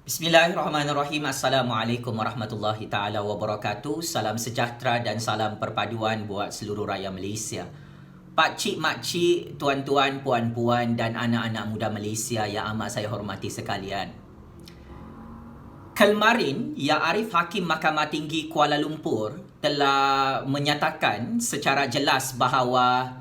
Bismillahirrahmanirrahim. Assalamualaikum warahmatullahi taala wabarakatuh. Salam sejahtera dan salam perpaduan buat seluruh rakyat Malaysia. Pak cik, mak cik, tuan-tuan, puan-puan dan anak-anak muda Malaysia yang amat saya hormati sekalian. Kemarin, Yang Arif Hakim Mahkamah Tinggi Kuala Lumpur telah menyatakan secara jelas bahawa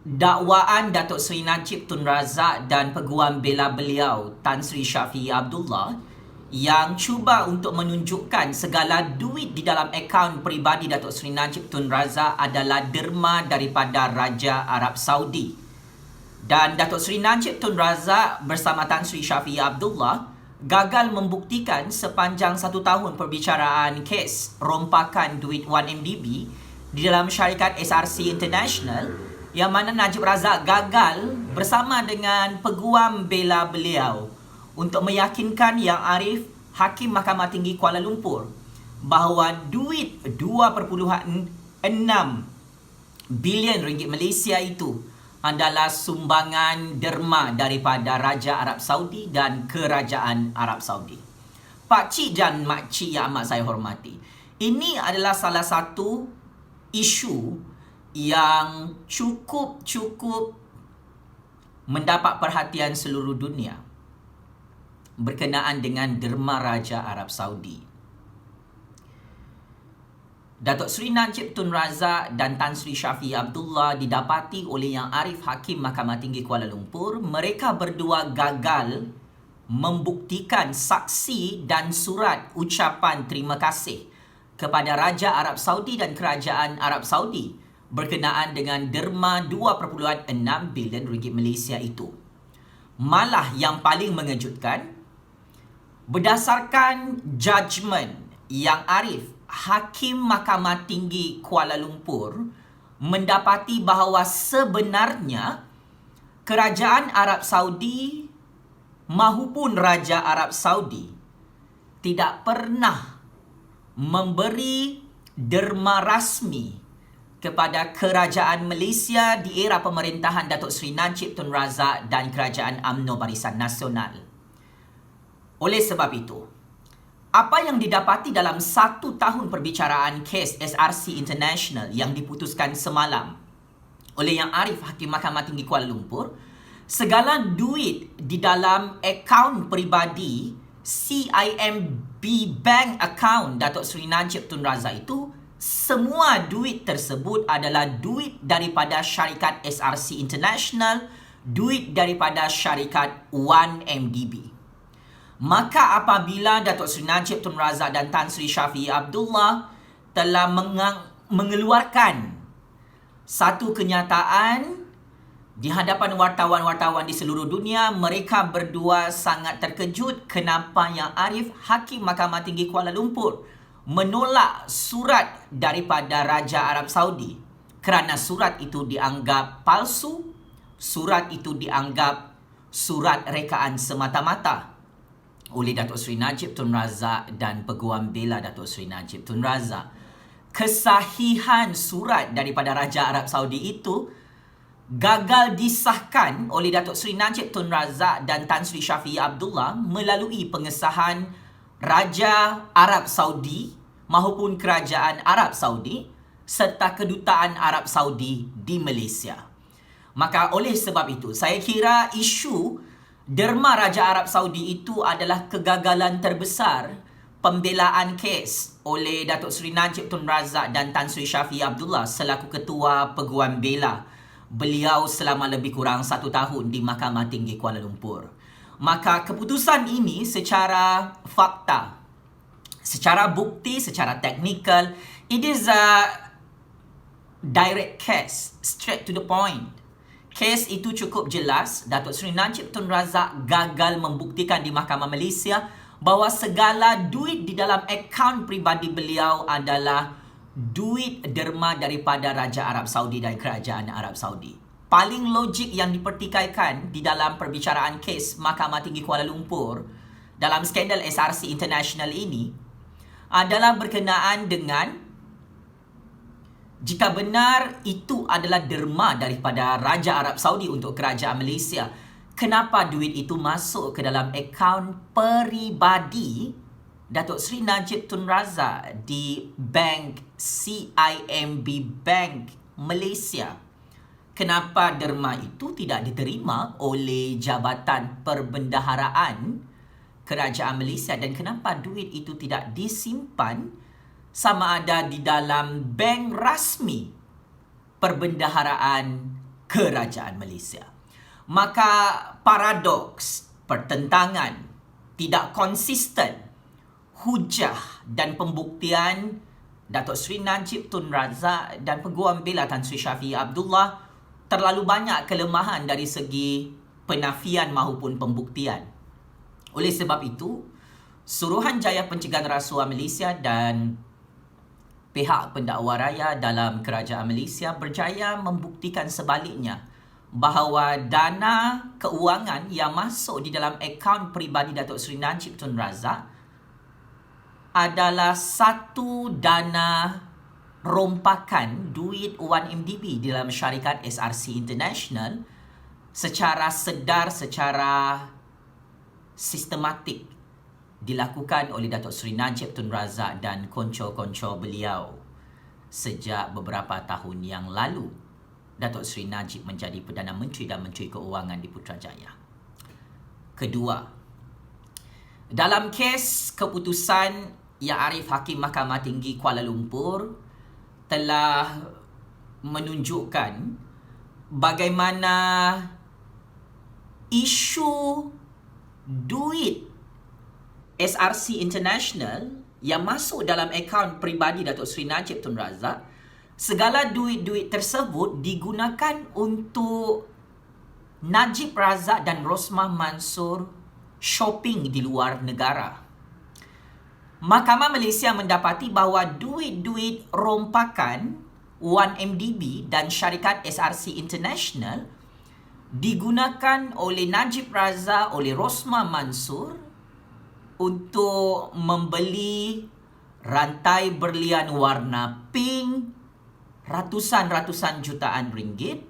dakwaan Datuk Seri Najib Tun Razak dan peguam bela beliau Tan Sri Shafiee Abdullah yang cuba untuk menunjukkan segala duit di dalam akaun peribadi Datuk Seri Najib Tun Razak adalah derma daripada Raja Arab Saudi. Dan Datuk Seri Najib Tun Razak bersama Tan Sri Shafiee Abdullah gagal membuktikan sepanjang 1 tahun perbicaraan kes rompakan duit 1MDB di dalam syarikat SRC International, yang mana Najib Razak gagal bersama dengan peguam bela beliau untuk meyakinkan Yang Arif Hakim Mahkamah Tinggi Kuala Lumpur bahawa duit 2.6 bilion ringgit Malaysia itu adalah sumbangan derma daripada Raja Arab Saudi dan Kerajaan Arab Saudi. Pak cik dan mak cik yang amat saya hormati, ini adalah salah satu isu yang cukup mendapat perhatian seluruh dunia berkenaan dengan derma Raja Arab Saudi. Datuk Seri Najib Tun Razak dan Tan Sri Shafiee Abdullah didapati oleh Yang Arif Hakim Mahkamah Tinggi Kuala Lumpur. Mereka berdua gagal membuktikan saksi dan surat ucapan terima kasih kepada Raja Arab Saudi dan Kerajaan Arab Saudi berkenaan dengan derma 2.6 bilion ringgit Malaysia itu. Malah yang paling mengejutkan, berdasarkan judgement Yang Arif Hakim Mahkamah Tinggi Kuala Lumpur mendapati bahawa sebenarnya Kerajaan Arab Saudi mahupun Raja Arab Saudi tidak pernah memberi derma rasmi kepada Kerajaan Malaysia di era pemerintahan Datuk Seri Najib Tun Razak dan Kerajaan UMNO Barisan Nasional. Oleh sebab itu, apa yang didapati dalam 1 tahun perbicaraan kes SRC International yang diputuskan semalam oleh Yang Arif Hakim Mahkamah Tinggi Kuala Lumpur, segala duit di dalam akaun peribadi CIMB Bank account Datuk Seri Najib Tun Razak itu, semua duit tersebut adalah duit daripada syarikat SRC International, duit daripada syarikat 1MDB. Maka apabila Datuk Seri Najib Tun Razak dan Tan Sri Shafiee Abdullah telah mengeluarkan satu kenyataan di hadapan wartawan-wartawan di seluruh dunia, mereka berdua sangat terkejut kenapa Yang Arif Hakim Mahkamah Tinggi Kuala Lumpur menolak surat daripada Raja Arab Saudi kerana surat itu dianggap palsu, surat itu dianggap surat rekaan semata-mata oleh Datuk Seri Najib Tun Razak dan peguam bela Datuk Seri Najib Tun Razak. Kesahihan surat daripada Raja Arab Saudi itu gagal disahkan oleh Datuk Seri Najib Tun Razak dan Tan Sri Shafiee Abdullah melalui pengesahan Raja Arab Saudi maupun Kerajaan Arab Saudi serta Kedutaan Arab Saudi di Malaysia. Maka oleh sebab itu, saya kira isu derma Raja Arab Saudi itu adalah kegagalan terbesar pembelaan kes oleh Datuk Seri Najib Tun Razak dan Tan Sri Shafiee Abdullah selaku Ketua Peguam Bela beliau selama lebih kurang 1 tahun di Mahkamah Tinggi Kuala Lumpur. Maka keputusan ini secara fakta, secara bukti, secara teknikal, it is a direct case, straight to the point. Kes itu cukup jelas. Datuk Seri Najib Tun Razak gagal membuktikan di Mahkamah Malaysia bahawa segala duit di dalam akaun peribadi beliau adalah duit derma daripada Raja Arab Saudi dan Kerajaan Arab Saudi. Paling logik yang dipertikaikan di dalam perbicaraan kes Mahkamah Tinggi Kuala Lumpur dalam skandal SRC International ini adalah berkenaan dengan jika benar itu adalah derma daripada Raja Arab Saudi untuk Kerajaan Malaysia, kenapa duit itu masuk ke dalam akaun peribadi Datuk Seri Najib Tun Razak di Bank CIMB Bank Malaysia. Kenapa derma itu tidak diterima oleh Jabatan Perbendaharaan Kerajaan Malaysia, dan kenapa duit itu tidak disimpan sama ada di dalam bank rasmi Perbendaharaan Kerajaan Malaysia. Maka paradoks, pertentangan, tidak konsisten hujah dan pembuktian Datuk Seri Najib Tun Razak dan Peguam Bela Tan Sri Shafie Abdullah terlalu banyak kelemahan dari segi penafian maupun pembuktian. Oleh sebab itu, Suruhanjaya Pencegahan Rasuah Malaysia dan pihak pendakwa raya dalam Kerajaan Malaysia berjaya membuktikan sebaliknya bahawa dana keuangan yang masuk di dalam akaun peribadi Datuk Seri Najib Tun Razak adalah satu dana rompakan duit 1MDB di dalam syarikat SRC International secara sedar, secara sistematik dilakukan oleh Datuk Seri Najib Tun Razak dan konco-konco beliau sejak beberapa tahun yang lalu Datuk Seri Najib menjadi Perdana Menteri dan Menteri Keuangan di Putrajaya. Kedua, dalam kes keputusan Yang Arif Hakim Mahkamah Tinggi Kuala Lumpur telah menunjukkan bagaimana isu duit SRC International yang masuk dalam akaun peribadi Datuk Seri Najib Tun Razak, segala duit-duit tersebut digunakan untuk Najib Razak dan Rosmah Mansor shopping di luar negara. Mahkamah Malaysia mendapati bahawa duit-duit rompakan 1MDB dan syarikat SRC International digunakan oleh Najib Razak, oleh Rosmah Mansor untuk membeli rantai berlian warna pink ratusan jutaan ringgit.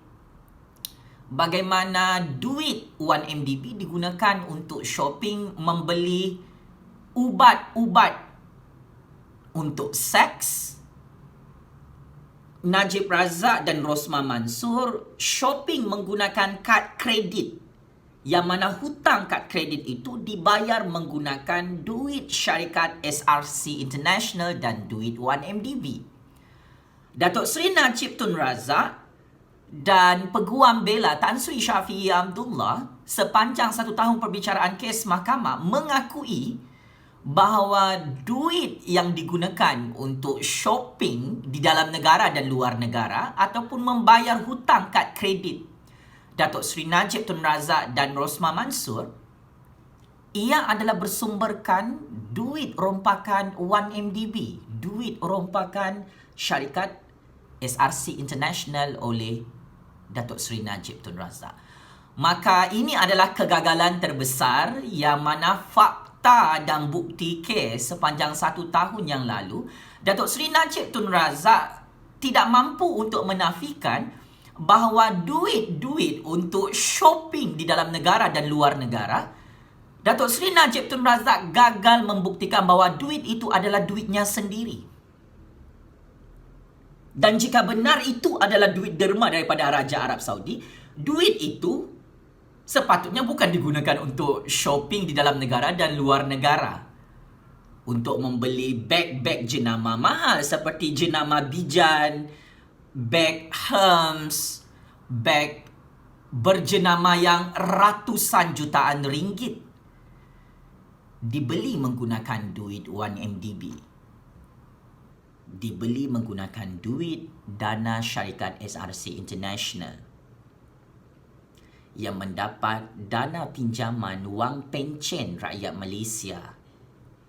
Bagaimana duit 1MDB digunakan untuk shopping, membeli ubat-ubat untuk seks. Najib Razak dan Rosmah Mansor shopping menggunakan kad kredit, yang mana hutang kad kredit itu dibayar menggunakan duit syarikat SRC International dan duit 1MDB. Datuk Seri Najib Tun Razak dan Peguam Bela Tan Sri Shafie Abdullah sepanjang 1 tahun perbicaraan kes mahkamah mengakui bahawa duit yang digunakan untuk shopping di dalam negara dan luar negara ataupun membayar hutang kad kredit Datuk Seri Najib Tun Razak dan Rosmah Mansor, ia adalah bersumberkan duit rompakan 1MDB, duit rompakan syarikat SRC International oleh Datuk Seri Najib Tun Razak. Maka ini adalah kegagalan terbesar yang mana fakta dan bukti kes sepanjang 1 tahun yang lalu, Datuk Seri Najib Tun Razak tidak mampu untuk menafikan bahawa duit-duit untuk shopping di dalam negara dan luar negara, Datuk Seri Najib Tun Razak gagal membuktikan bahawa duit itu adalah duitnya sendiri. Dan jika benar itu adalah duit derma daripada Raja Arab Saudi, duit itu sepatutnya bukan digunakan untuk shopping di dalam negara dan luar negara. Untuk membeli beg-beg jenama mahal seperti jenama Bijan, beg Hermes, beg berjenama yang ratusan jutaan ringgit. Dibeli menggunakan duit 1MDB. Dibeli menggunakan duit dana syarikat SRC International yang mendapat dana pinjaman wang pencen rakyat Malaysia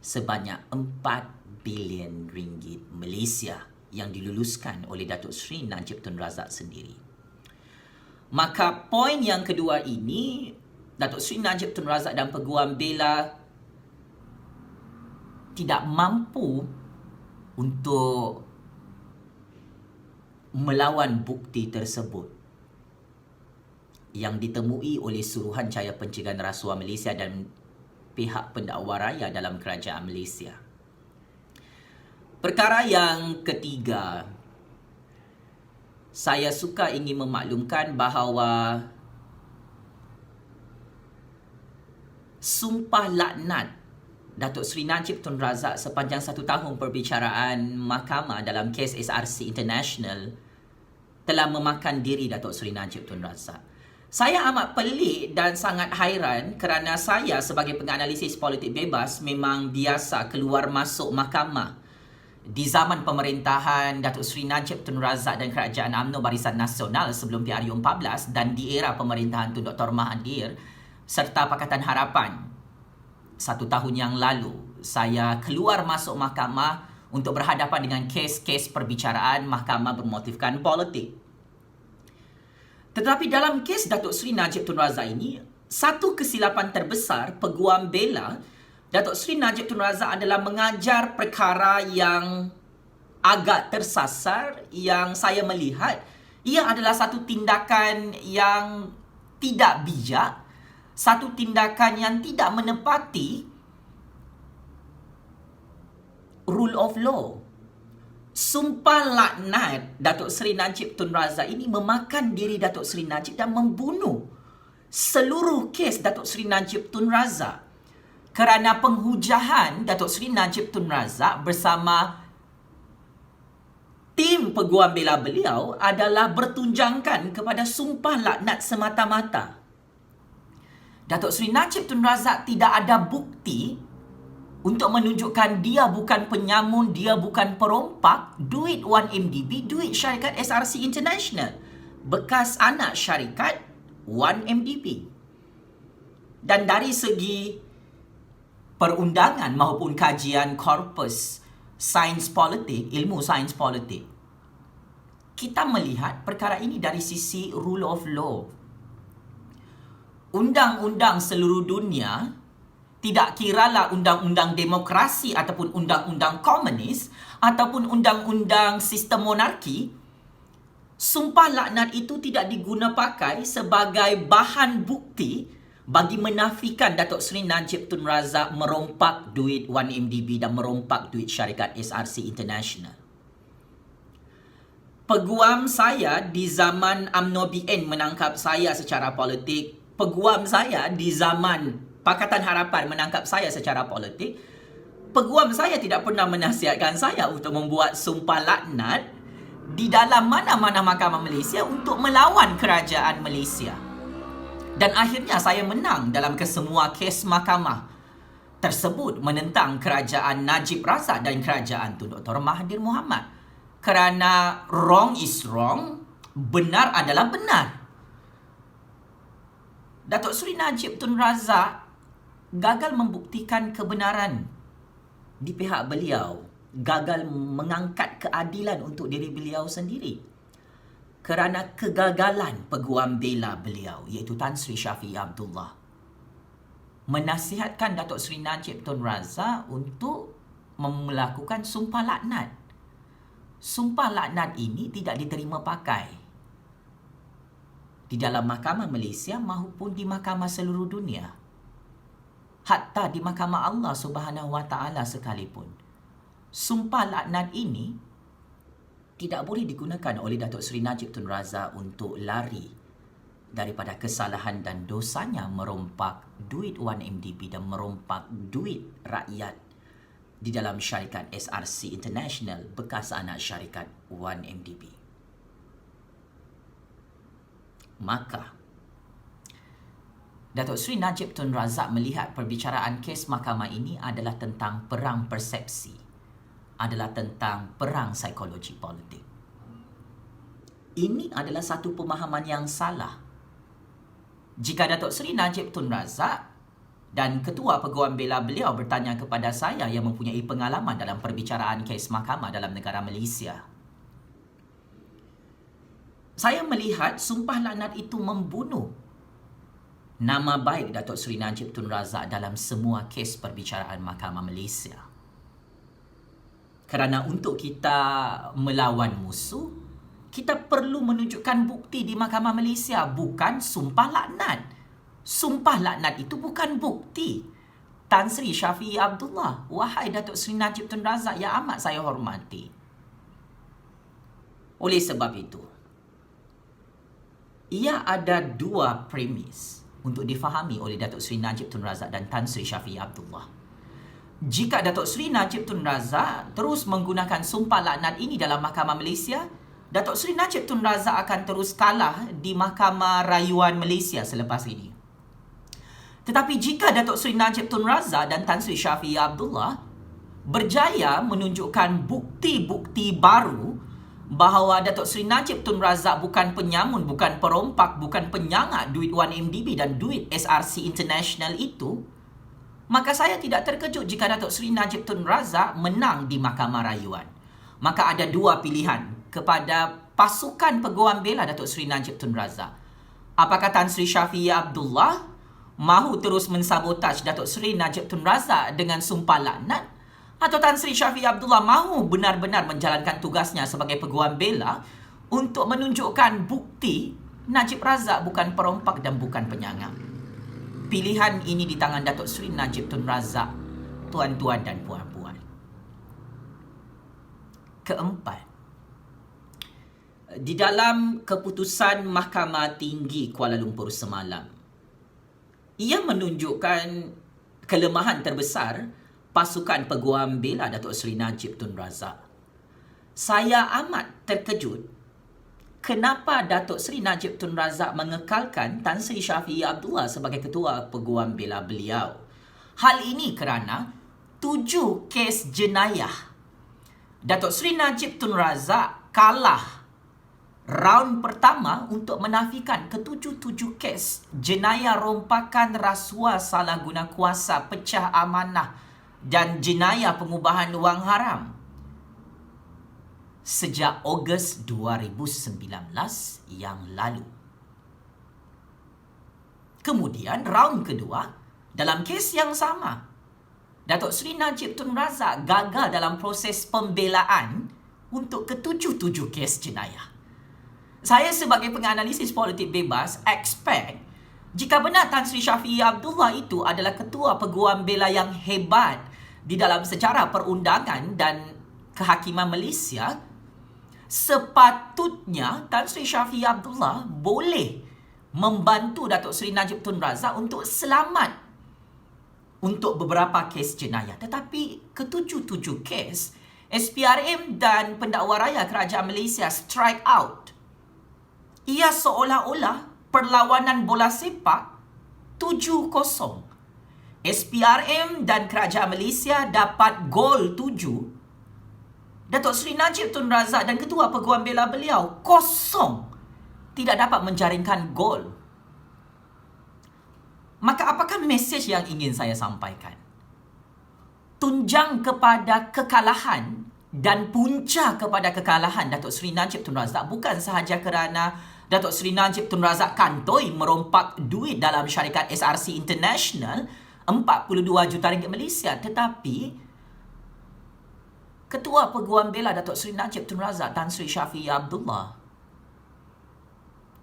sebanyak 4 bilion ringgit Malaysia yang diluluskan oleh Datuk Seri Najib Tun Razak sendiri. Maka poin yang kedua ini, Datuk Seri Najib Tun Razak dan Peguam Bela tidak mampu untuk melawan bukti tersebut. yang ditemui oleh Suruhanjaya Pencegahan Rasuah Malaysia dan pihak pendakwa raya dalam kerajaan Malaysia. Perkara yang ketiga, saya suka ingin memaklumkan bahawa sumpah laknat Datuk Seri Najib Tun Razak sepanjang 1 tahun perbicaraan mahkamah dalam kes SRC International telah memakan diri Datuk Seri Najib Tun Razak. Saya amat pelik dan sangat hairan kerana saya sebagai penganalisis politik bebas memang biasa keluar masuk mahkamah di zaman pemerintahan Datuk Seri Najib Tun Razak dan Kerajaan UMNO Barisan Nasional sebelum PRU 14 dan di era pemerintahan Tun Dr. Mahathir serta Pakatan Harapan 1 tahun yang lalu. Saya keluar masuk mahkamah untuk berhadapan dengan kes-kes perbicaraan mahkamah bermotifkan politik. Tetapi dalam kes Datuk Seri Najib Tun Razak ini, satu kesilapan terbesar peguam bela Datuk Seri Najib Tun Razak adalah mengajar perkara yang agak tersasar, yang saya melihat ia adalah satu tindakan yang tidak bijak, satu tindakan yang tidak menepati rule of law. Sumpah laknat Datuk Seri Najib Tun Razak ini memakan diri Datuk Seri Najib dan membunuh seluruh kes Datuk Seri Najib Tun Razak kerana penghujahan Datuk Seri Najib Tun Razak bersama tim peguam bela beliau adalah bertunjangkan kepada sumpah laknat semata-mata. Datuk Seri Najib Tun Razak tidak ada bukti untuk menunjukkan dia bukan penyamun, dia bukan perompak duit 1MDB, duit syarikat SRC International, bekas anak syarikat 1MDB. Dan dari segi perundangan maupun kajian korpus sains politik, ilmu sains politik, kita melihat perkara ini dari sisi rule of law. Undang-undang seluruh dunia, tidak kiralah undang-undang demokrasi ataupun undang-undang komunis ataupun undang-undang sistem monarki, sumpah laknat itu tidak diguna pakai sebagai bahan bukti bagi menafikan Datuk Seri Najib Tun Razak merompak duit 1MDB dan merompak duit syarikat SRC International. Peguam saya di zaman UMNO BN menangkap saya secara politik, peguam saya di zaman Pakatan Harapan menangkap saya secara politik, peguam saya tidak pernah menasihatkan saya untuk membuat sumpah laknat di dalam mana-mana mahkamah Malaysia untuk melawan kerajaan Malaysia. Dan akhirnya saya menang dalam kesemua kes mahkamah tersebut menentang kerajaan Najib Razak dan kerajaan Tun Dr. Mahathir Mohamad. Kerana wrong is wrong, benar adalah benar. Datuk Seri Najib Tun Razak gagal membuktikan kebenaran di pihak beliau, gagal mengangkat keadilan untuk diri beliau sendiri kerana kegagalan peguam bela beliau iaitu Tan Sri Syafiee Abdullah menasihatkan Datuk Seri Najib Tun Razak untuk melakukan sumpah laknat. Sumpah laknat ini tidak diterima pakai di dalam mahkamah Malaysia maupun di mahkamah seluruh dunia. Hatta di mahkamah Allah Subhanahu Wa Taala sekalipun. Sumpah laknat ini tidak boleh digunakan oleh Datuk Seri Najib Tun Razak untuk lari daripada kesalahan dan dosanya merompak duit 1MDB dan merompak duit rakyat di dalam syarikat SRC International, bekas anak syarikat 1MDB. Maka Datuk Seri Najib Tun Razak melihat perbicaraan kes mahkamah ini adalah tentang perang persepsi, adalah tentang perang psikologi politik. Ini adalah satu pemahaman yang salah. Jika Datuk Seri Najib Tun Razak dan Ketua Peguam Bela beliau bertanya kepada saya yang mempunyai pengalaman dalam perbicaraan kes mahkamah dalam negara Malaysia, saya melihat sumpah laknat itu membunuh nama baik Datuk Seri Najib Tun Razak dalam semua kes perbicaraan mahkamah Malaysia. Kerana untuk kita melawan musuh, kita perlu menunjukkan bukti di Mahkamah Malaysia, bukan sumpah laknat. Sumpah laknat itu bukan bukti. Tan Sri Syafiee Abdullah, wahai Datuk Seri Najib Tun Razak yang amat saya hormati. Oleh sebab itu, ia ada dua premis untuk difahami oleh Datuk Seri Najib Tun Razak dan Tan Sri Syafiee Abdullah. Jika Datuk Seri Najib Tun Razak terus menggunakan sumpah laknat ini dalam Mahkamah Malaysia, Datuk Seri Najib Tun Razak akan terus kalah di Mahkamah Rayuan Malaysia selepas ini. Tetapi jika Datuk Seri Najib Tun Razak dan Tan Sri Syafiee Abdullah berjaya menunjukkan bukti-bukti baru bahawa Datuk Seri Najib Tun Razak bukan penyamun, bukan perompak, bukan penyangak duit 1MDB dan duit SRC International itu, maka saya tidak terkejut jika Datuk Seri Najib Tun Razak menang di Mahkamah Rayuan. Maka ada dua pilihan kepada pasukan peguam bela Datuk Seri Najib Tun Razak. Apakah Tan Sri Syafiee Abdullah mahu terus mensabotaj Datuk Seri Najib Tun Razak dengan sumpah laknat, atau Tan Sri Syafiee Abdullah mahu benar-benar menjalankan tugasnya sebagai peguam bela untuk menunjukkan bukti Najib Razak bukan perompak dan bukan penyangak. Pilihan ini di tangan Datuk Seri Najib Tun Razak, tuan-tuan dan puan-puan. Keempat, di dalam keputusan Mahkamah Tinggi Kuala Lumpur semalam, ia menunjukkan kelemahan terbesar pasukan peguam bela Datuk Seri Najib Tun Razak. Saya amat terkejut kenapa Datuk Seri Najib Tun Razak mengekalkan Tan Sri Syafiee Abdullah sebagai ketua peguam bela beliau. Hal ini kerana 7 kes jenayah. Datuk Seri Najib Tun Razak kalah raund pertama untuk menafikan ke-7 kes jenayah rompakan, rasuah, salah guna kuasa, pecah amanah dan jenayah pengubahan wang haram sejak Ogos 2019 yang lalu. Kemudian raund kedua, dalam kes yang sama, Datuk Seri Najib Tun Razak gagal dalam proses pembelaan untuk ke-7 kes jenayah. Saya sebagai penganalisis politik bebas expect jika benar Tan Sri Syafiee Abdullah itu adalah ketua peguam bela yang hebat di dalam sejarah perundangan dan kehakiman Malaysia, sepatutnya Tan Sri Syafiee Abdullah boleh membantu Datuk Seri Najib Tun Razak untuk selamat untuk beberapa kes jenayah. Tetapi ke-7 kes, SPRM dan Pendakwa Raya Kerajaan Malaysia strike out. Ia seolah-olah perlawanan bola sepak 7-0. SPRM dan Kerajaan Malaysia dapat gol 7. Datuk Seri Najib Tun Razak dan ketua peguam bela beliau kosong, tidak dapat menjaringkan gol. Maka apakah mesej yang ingin saya sampaikan? Tunjang kepada kekalahan dan punca kepada kekalahan Datuk Seri Najib Tun Razak bukan sahaja kerana Datuk Seri Najib Tun Razak kantoi merompak duit dalam syarikat SRC International 42 juta ringgit Malaysia, tetapi ketua peguam bela Datuk Seri Najib Tun Razak, Tan Sri Syafiee Abdullah,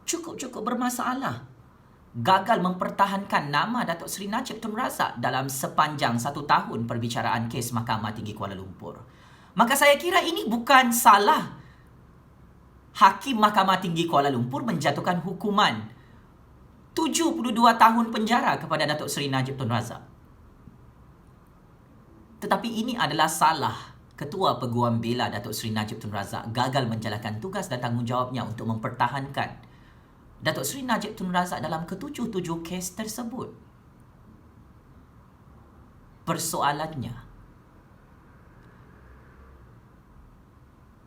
cukup bermasalah. Gagal mempertahankan nama Datuk Seri Najib Tun Razak dalam sepanjang 1 tahun perbicaraan kes Mahkamah Tinggi Kuala Lumpur. Maka saya kira ini bukan salah Hakim Mahkamah Tinggi Kuala Lumpur menjatuhkan hukuman 72 tahun penjara kepada Datuk Seri Najib Tun Razak. Tetapi ini adalah salah Ketua Peguam Bela Datuk Seri Najib Tun Razak gagal menjalankan tugas dan tanggungjawabnya untuk mempertahankan Datuk Seri Najib Tun Razak dalam ke-7 kes tersebut. Persoalannya,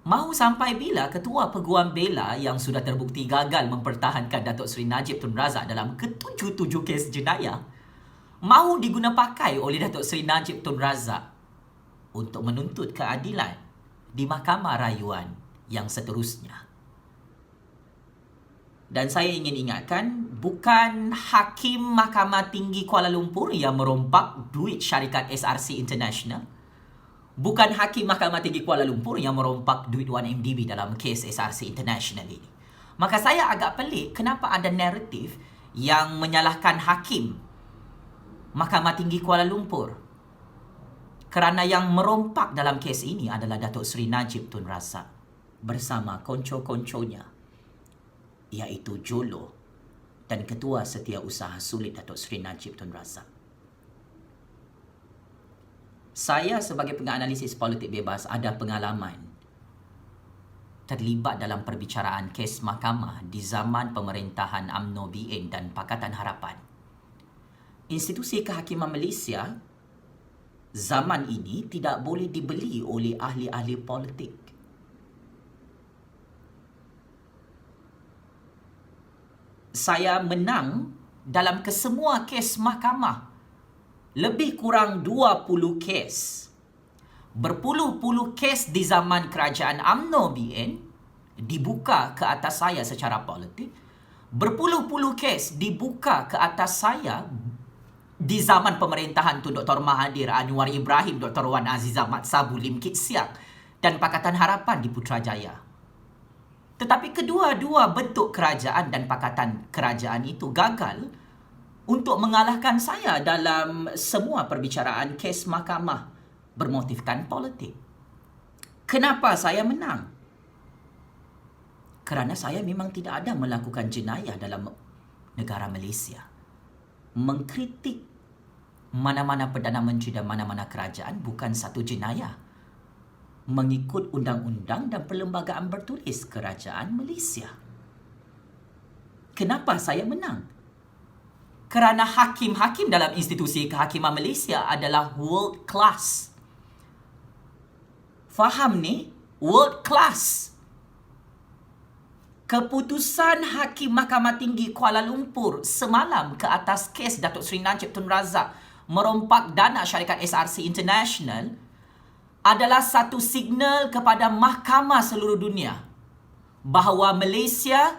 mahu sampai bila Ketua Peguam Bela yang sudah terbukti gagal mempertahankan Datuk Seri Najib Tun Razak dalam ke-7 kes jenayah mahu digunapakai oleh Datuk Seri Najib Tun Razak untuk menuntut keadilan di Mahkamah Rayuan yang seterusnya. Dan saya ingin ingatkan, bukan Hakim Mahkamah Tinggi Kuala Lumpur yang merompak duit syarikat SRC International. Bukan Hakim Mahkamah Tinggi Kuala Lumpur yang merompak duit 1MDB dalam kes SRC International ini. Maka saya agak pelik kenapa ada naratif yang menyalahkan Hakim Mahkamah Tinggi Kuala Lumpur. Kerana yang merompak dalam kes ini adalah Datuk Seri Najib Tun Razak bersama konco-konconya, iaitu Jolo dan Ketua Setiausaha Sulit Datuk Seri Najib Tun Razak. Saya sebagai penganalisis politik bebas ada pengalaman terlibat dalam perbicaraan kes mahkamah di zaman pemerintahan UMNO BN dan Pakatan Harapan. Institusi kehakiman Malaysia zaman ini tidak boleh dibeli oleh ahli-ahli politik. Saya menang dalam kesemua kes mahkamah. Lebih kurang 20 kes. Berpuluh-puluh kes di zaman kerajaan UMNO BN dibuka ke atas saya secara politik. Berpuluh-puluh kes dibuka ke atas saya di zaman pemerintahan Tun Dr. Mahathir, Anwar Ibrahim, Dr. Wan Aziz Ahmad Sabu, Lim Kit Siang dan Pakatan Harapan di Putrajaya. Tetapi kedua-dua bentuk kerajaan dan pakatan kerajaan itu gagal untuk mengalahkan saya dalam semua perbicaraan kes mahkamah bermotifkan politik. Kenapa saya menang? Kerana saya memang tidak ada melakukan jenayah dalam negara Malaysia. Mengkritik mana-mana Perdana Menteri dan mana-mana kerajaan bukan satu jenayah. Mengikut undang-undang dan perlembagaan bertulis kerajaan Malaysia. Kenapa saya menang? Kerana hakim-hakim dalam institusi kehakiman Malaysia adalah world class. Faham ni? World class. Keputusan Hakim Mahkamah Tinggi Kuala Lumpur semalam ke atas kes Datuk Seri Najib Tun Razak merompak dana syarikat SRC International adalah satu signal kepada mahkamah seluruh dunia bahawa Malaysia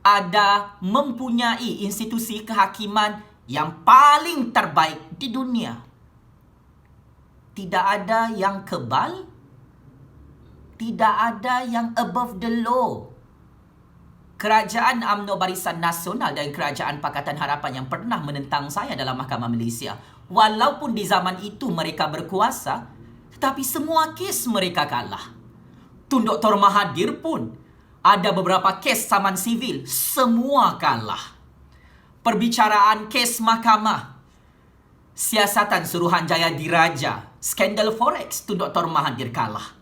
ada mempunyai institusi kehakiman yang paling terbaik di dunia. Tidak ada yang kebal, tidak ada yang above the law. Kerajaan UMNO Barisan Nasional dan Kerajaan Pakatan Harapan yang pernah menentang saya dalam Mahkamah Malaysia, walaupun di zaman itu mereka berkuasa, tetapi semua kes mereka kalah. Tun Dr. Mahathir pun ada beberapa kes saman sivil, semua kalah. Perbicaraan kes mahkamah, siasatan Suruhanjaya Diraja, skandal forex, Tun Dr. Mahathir kalah.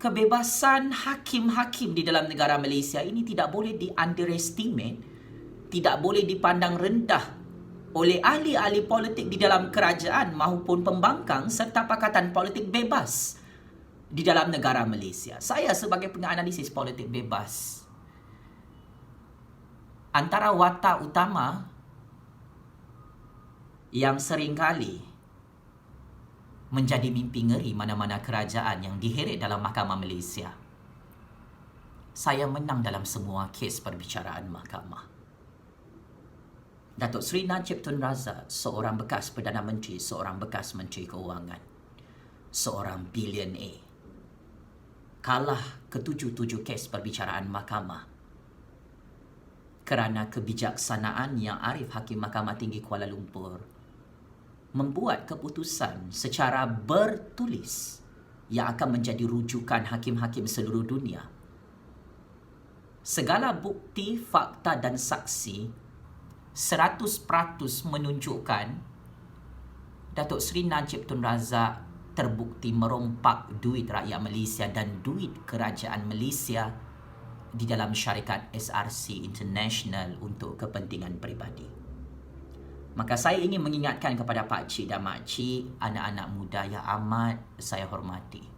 Kebebasan hakim-hakim di dalam negara Malaysia ini tidak boleh di-underestimate, tidak boleh dipandang rendah oleh ahli-ahli politik di dalam kerajaan maupun pembangkang serta pakatan politik bebas di dalam negara Malaysia. Saya sebagai penganalisis politik bebas, antara watak utama yang seringkali menjadi mimpi ngeri mana-mana kerajaan yang diheret dalam Mahkamah Malaysia, saya menang dalam semua kes perbicaraan mahkamah. Datuk Seri Najib Tun Razak, seorang bekas Perdana Menteri, seorang bekas Menteri Keuangan, seorang billionaire, kalah ke-7 kes perbicaraan mahkamah kerana kebijaksanaan yang Arif Hakim Mahkamah Tinggi Kuala Lumpur membuat keputusan secara bertulis yang akan menjadi rujukan hakim-hakim seluruh dunia. Segala bukti, fakta dan saksi 100% menunjukkan Datuk Seri Najib Tun Razak terbukti merompak duit rakyat Malaysia dan duit kerajaan Malaysia di dalam syarikat SRC International untuk kepentingan peribadi. Maka saya ingin mengingatkan kepada Pak Cik dan Mak Cik, anak-anak muda yang amat saya hormati.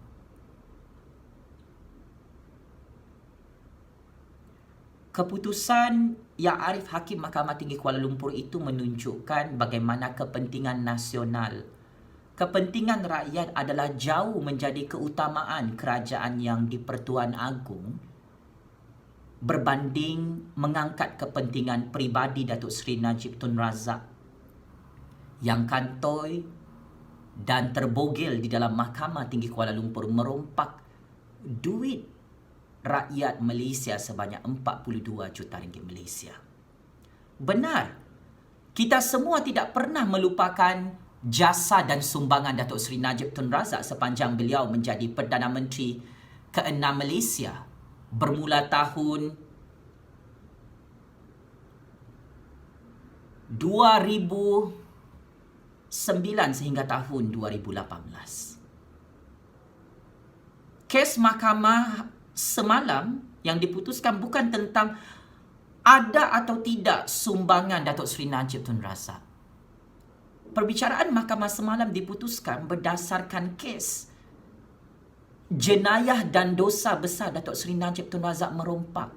Keputusan yang Arif Hakim Mahkamah Tinggi Kuala Lumpur itu menunjukkan bagaimana kepentingan nasional, kepentingan rakyat adalah jauh menjadi keutamaan kerajaan yang di-Pertuan Agong berbanding mengangkat kepentingan peribadi Datuk Seri Najib Tun Razak yang kantoi dan terbogel di dalam Mahkamah Tinggi Kuala Lumpur merompak duit rakyat Malaysia sebanyak 42 juta ringgit Malaysia. Benar, kita semua tidak pernah melupakan jasa dan sumbangan Datuk Seri Najib Tun Razak sepanjang beliau menjadi Perdana Menteri ke-6 Malaysia bermula tahun 2009 sehingga tahun 2018. Kes mahkamah semalam yang diputuskan bukan tentang ada atau tidak sumbangan Datuk Seri Najib Tun Razak. Perbicaraan mahkamah semalam diputuskan berdasarkan kes jenayah dan dosa besar Datuk Seri Najib Tun Razak merompak.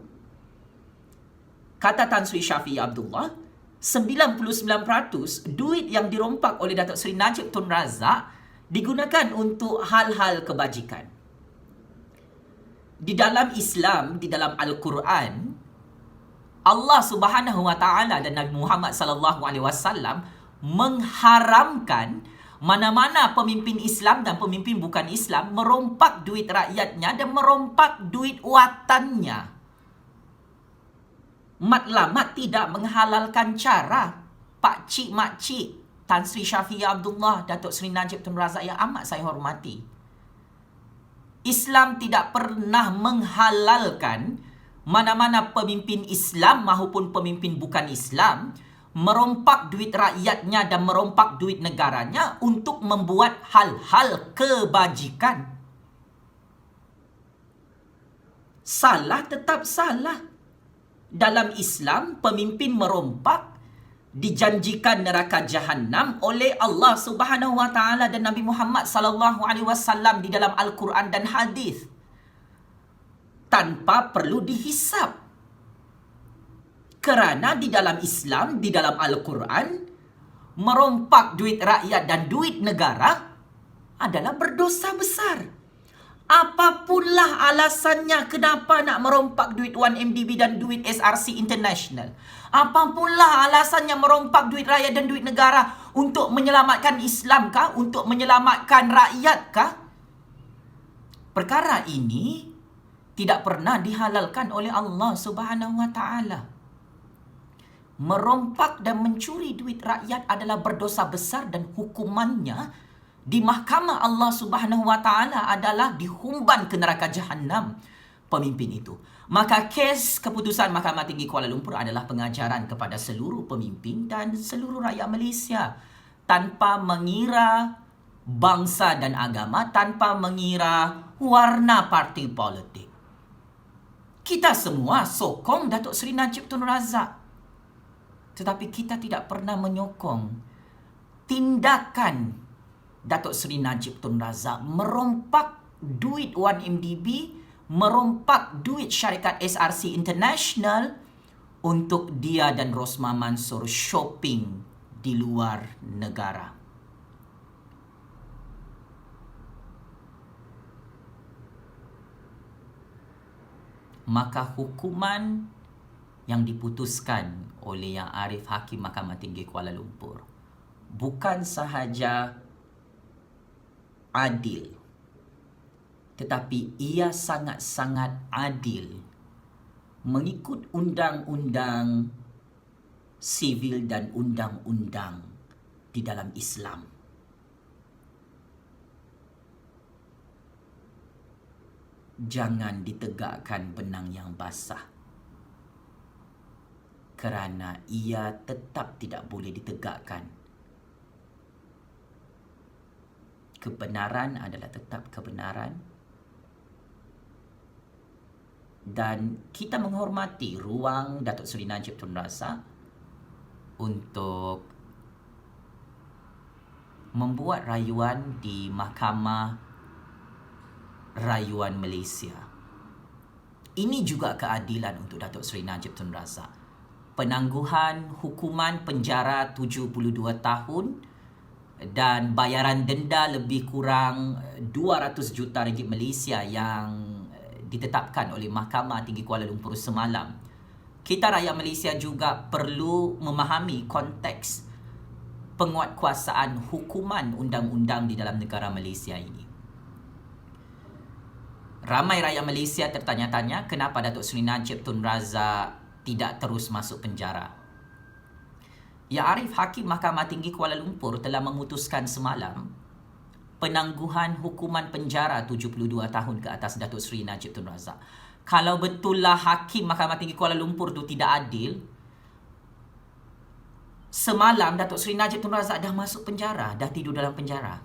Kata Tan Sri Shafie Abdullah, 99% duit yang dirompak oleh Datuk Seri Najib Tun Razak digunakan untuk hal-hal kebajikan. Di dalam Islam, di dalam Al-Quran, Allah Subhanahu Wa Taala dan Nabi Muhammad Sallallahu Alaihi Wasallam mengharamkan mana-mana pemimpin Islam dan pemimpin bukan Islam merompak duit rakyatnya dan merompak duit watannya. Matlamat tidak menghalalkan cara pakcik makcik Tan Sri Shafie Abdullah, Datuk Seri Najib Tun Razak yang amat saya hormati. Islam tidak pernah menghalalkan mana-mana pemimpin Islam maupun pemimpin bukan Islam merompak duit rakyatnya dan merompak duit negaranya untuk membuat hal-hal kebajikan. Salah tetap salah. Dalam Islam, pemimpin merompak dijanjikan neraka jahanam oleh Allah Subhanahu Wa Taala dan Nabi Muhammad Sallallahu Alaihi Wasallam di dalam Al-Quran dan hadis tanpa perlu dihisap. Kerana di dalam Islam, di dalam Al-Quran, merompak duit rakyat dan duit negara adalah berdosa besar. Apapunlah alasannya kenapa nak merompak duit 1MDB dan duit SRC International. Apapunlah alasannya merompak duit rakyat dan duit negara untuk menyelamatkan Islam kah? Untuk menyelamatkan rakyat kah? Perkara ini tidak pernah dihalalkan oleh Allah Subhanahu Wa Taala. Merompak dan mencuri duit rakyat adalah berdosa besar dan hukumannya di mahkamah Allah Subhanahu Wa Taala adalah dihumban ke neraka jahanam pemimpin itu. Maka kes keputusan Mahkamah Tinggi Kuala Lumpur adalah pengajaran kepada seluruh pemimpin dan seluruh rakyat Malaysia tanpa mengira bangsa dan agama, tanpa mengira warna parti politik. Kita semua sokong Datuk Seri Najib Tun Razak. Tetapi kita tidak pernah menyokong tindakan Datuk Seri Najib Tun Razak merompak duit 1MDB, merompak duit syarikat SRC International untuk dia dan Rosmah Mansor shopping di luar negara. Maka hukuman yang diputuskan oleh Yang Arif Hakim Mahkamah Tinggi Kuala Lumpur bukan sahaja adil, tetapi ia sangat-sangat adil mengikut undang-undang sivil dan undang-undang di dalam Islam. Jangan ditegakkan benang yang basah, kerana ia tetap tidak boleh ditegakkan. Kebenaran adalah tetap kebenaran. Dan kita menghormati ruang Datuk Seri Najib Tun Razak untuk membuat rayuan di Mahkamah Rayuan Malaysia. Ini juga keadilan untuk Datuk Seri Najib Tun Razak. Penangguhan hukuman penjara 72 tahun dan bayaran denda lebih kurang 200 juta ringgit Malaysia yang ditetapkan oleh Mahkamah Tinggi Kuala Lumpur semalam. Kita rakyat Malaysia juga perlu memahami konteks penguatkuasaan hukuman undang-undang di dalam negara Malaysia ini. Ramai rakyat Malaysia tertanya-tanya kenapa Datuk Seri Najib Tun Razak tidak terus masuk penjara. Ya Arif, Hakim Mahkamah Tinggi Kuala Lumpur telah memutuskan semalam penangguhan hukuman penjara 72 tahun ke atas Datuk Seri Najib Tun Razak. Kalau betullah Hakim Mahkamah Tinggi Kuala Lumpur tu tidak adil, semalam Datuk Seri Najib Tun Razak dah masuk penjara, dah tidur dalam penjara.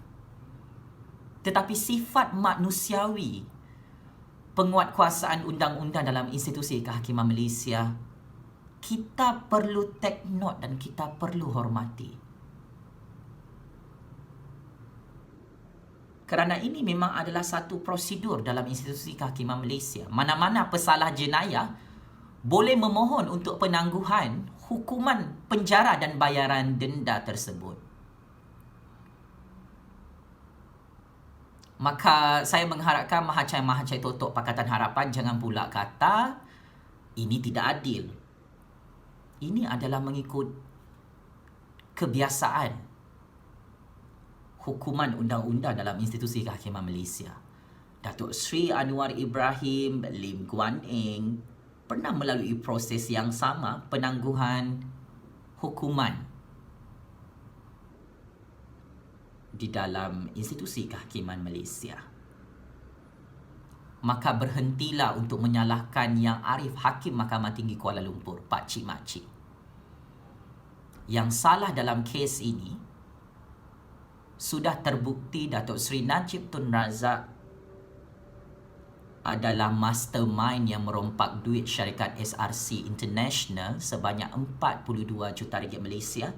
Tetapi sifat manusiawi penguatkuasaan undang-undang dalam institusi kehakiman Malaysia, kita perlu take note dan kita perlu hormati. Kerana ini memang adalah satu prosedur dalam institusi kehakiman Malaysia. Mana-mana pesalah jenayah boleh memohon untuk penangguhan hukuman penjara dan bayaran denda tersebut. Maka saya mengharapkan Mahacai Totok Pakatan Harapan jangan pula kata ini tidak adil. Ini adalah mengikut kebiasaan hukuman undang-undang dalam institusi kehakiman Malaysia. Datuk Seri Anwar Ibrahim, Lim Guan Eng pernah melalui proses yang sama penangguhan hukuman di dalam institusi kehakiman Malaysia. Maka berhentilah untuk menyalahkan Yang Arif Hakim Mahkamah Tinggi Kuala Lumpur, Pak Cik Makcik. Yang salah dalam kes ini sudah terbukti Datuk Seri Najib Tun Razak adalah mastermind yang merompak duit syarikat SRC International sebanyak 42 juta ringgit Malaysia.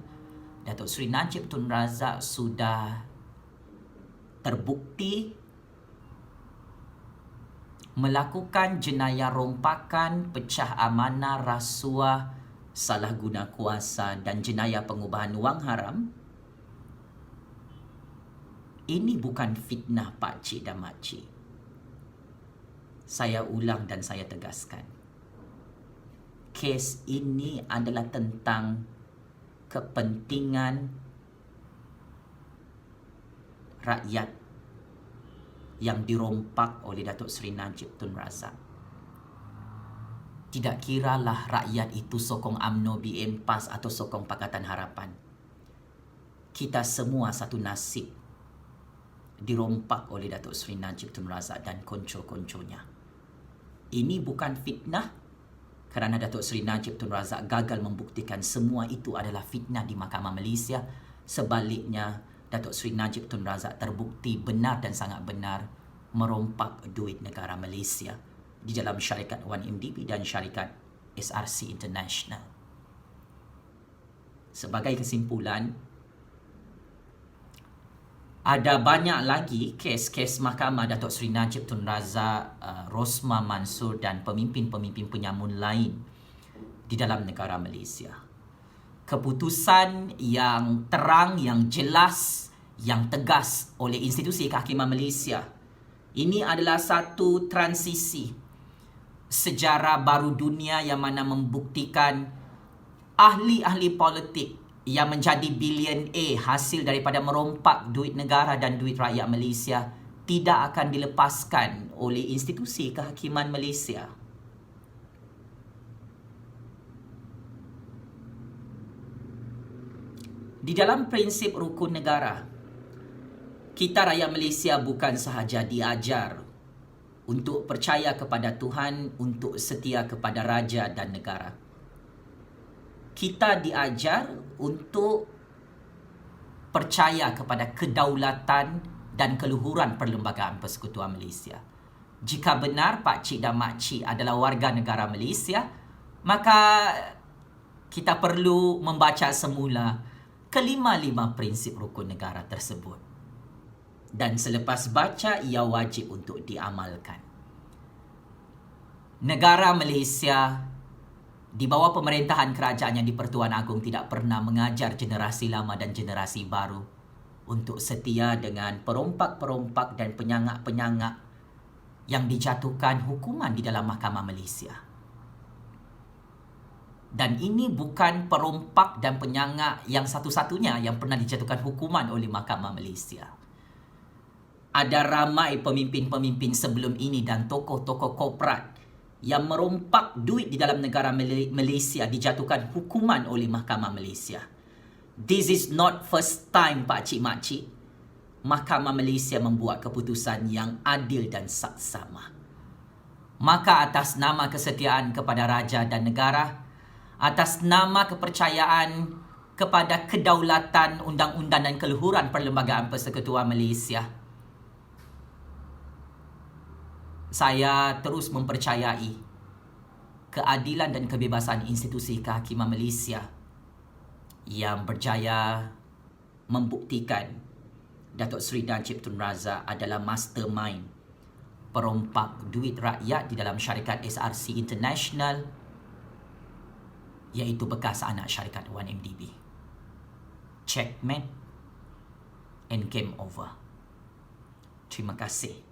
Datuk Seri Najib Tun Razak sudah terbukti melakukan jenayah rompakan, pecah amanah, rasuah, salah guna kuasa dan jenayah pengubahan wang haram. Ini bukan fitnah Pak Cik dan Mak Cik. Saya ulang dan saya tegaskan. Kes ini adalah tentang kepentingan rakyat yang dirompak oleh Datuk Seri Najib Tun Razak. Tidak kiralah rakyat itu sokong UMNO, BM PAS atau sokong Pakatan Harapan. Kita semua satu nasib dirompak oleh Datuk Seri Najib Tun Razak dan konco-konconya. Ini bukan fitnah kerana Datuk Seri Najib Tun Razak gagal membuktikan semua itu adalah fitnah di Mahkamah Malaysia. Sebaliknya, Datuk Seri Najib Tun Razak terbukti benar dan sangat benar merompak duit negara Malaysia di dalam syarikat 1MDB dan syarikat SRC International. Sebagai kesimpulan, ada banyak lagi kes-kes mahkamah Datuk Seri Najib Tun Razak, Rosmah Mansor dan pemimpin-pemimpin penyamun lain di dalam negara Malaysia. Keputusan yang terang, yang jelas, yang tegas oleh institusi kehakiman Malaysia. Ini adalah satu transisi sejarah baru dunia yang mana membuktikan ahli-ahli politik yang menjadi billionaire hasil daripada merompak duit negara dan duit rakyat Malaysia tidak akan dilepaskan oleh institusi kehakiman Malaysia. Di dalam prinsip rukun negara, kita rakyat Malaysia bukan sahaja diajar untuk percaya kepada Tuhan, untuk setia kepada raja dan negara. Kita diajar untuk percaya kepada kedaulatan dan keluhuran Perlembagaan Persekutuan Malaysia. Jika benar Pak Cik dan Mak Cik adalah warga negara Malaysia, maka kita perlu membaca semula kelima-lima prinsip rukun negara tersebut. Dan selepas baca, ia wajib untuk diamalkan. Negara Malaysia di bawah pemerintahan kerajaan yang di-Pertuan Agong tidak pernah mengajar generasi lama dan generasi baru untuk setia dengan perompak-perompak dan penyangak-penyangak yang dijatuhkan hukuman di dalam Mahkamah Malaysia. Dan ini bukan perompak dan penyangak yang satu-satunya yang pernah dijatuhkan hukuman oleh Mahkamah Malaysia. Ada ramai pemimpin-pemimpin sebelum ini dan tokoh-tokoh korporat yang merompak duit di dalam negara Malaysia dijatuhkan hukuman oleh Mahkamah Malaysia. This is not first time, pakcik-makcik. Mahkamah Malaysia membuat keputusan yang adil dan saksama. Maka atas nama kesetiaan kepada raja dan negara, atas nama kepercayaan kepada kedaulatan undang-undang dan keluhuran Perlembagaan Persekutuan Malaysia, saya terus mempercayai keadilan dan kebebasan institusi kehakiman Malaysia yang berjaya membuktikan Datuk Seri Dan Cip Tun Razak adalah mastermind perompak duit rakyat di dalam syarikat SRC International, iaitu bekas anak syarikat 1MDB. Checkmate and game over. Terima kasih.